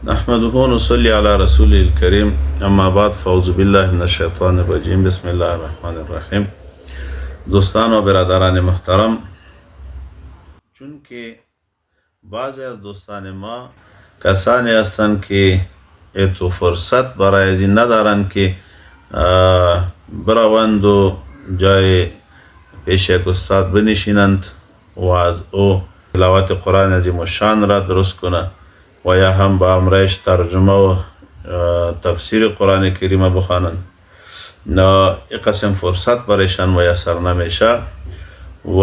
نحمده ونصلي على رسوله الكريم اما بعد فاعوذ بالله من الشیطان الرجیم بسم الله الرحمن الرحیم. دوستان و برادران محترم، چون که بعضی از دوستان ما کسانی هستند که اتو فرصت برای از این ندارند که بروند و جای پیش یک استاد بنشینند و از او تلاوت قرآن عظیم الشان را درست کنند و یا هم با امرش ترجمه و تفسیر قرآن کریم بخوانند. این قسم فرصت برایشان میسر نمیشه و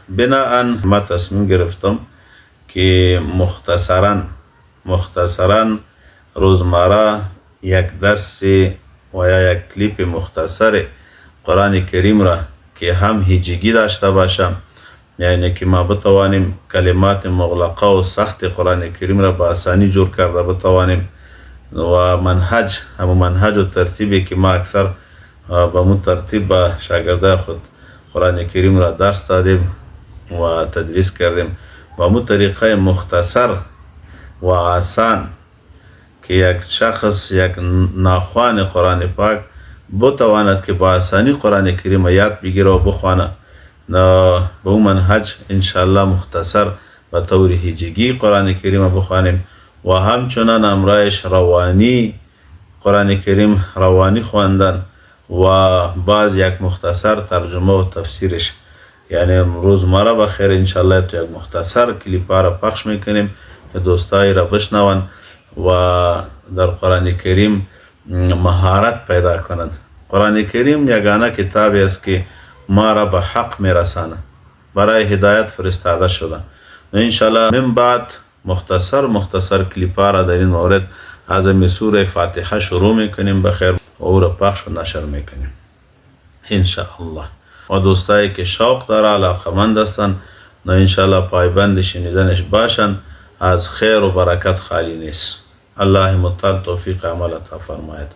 بناهن ما تصمیم گرفتم که مختصرا روزمره یک درس و یا یک کلیپ مختصر قرآن کریم را که هم هجگی داشته باشم، یعنی که ما بتوانیم کلمات مغلقه و سخت قرآن کریم را با آسانی جور کرده بتوانیم و منهج و ترتیبی که ما اکثر با مون ترتیب با شاگرده خود قرآن کریم را درس دادیم و تدریس کردیم با مون طریقه مختصر و آسان که یک شخص یک ناخوان قرآن پاک بتواند که با آسانی قرآن کریم یاد بگیره و بخوانه. به اون منهج انشاءالله مختصر به طور هجگی قرآن کریم بخوانیم و همچنان امرایش روانی قرآن کریم روانی خواندن و بعض یک مختصر ترجمه و تفسیرش، یعنی روزمره بخیر انشاءالله تو یک مختصر کلیپ را پخش میکنیم که دوستایی را بشنون و در قرآن کریم مهارت پیدا کنند. قرآن کریم یگانه کتابی است که ما را به حق میرسانه، برای هدایت فرستاده شده. انشاءالله من بعد مختصر کلیپ را در این مورد از سوره فاتحه شروع میکنیم بخیر و او را پخش و نشر میکنیم انشاءالله. و دوستایی که شوق داره علاقمند هستند انشاءالله پایبند شنیدنش باشند، از خیر و برکت خالی نیست. الله متعال توفیق عمل عطا فرماید.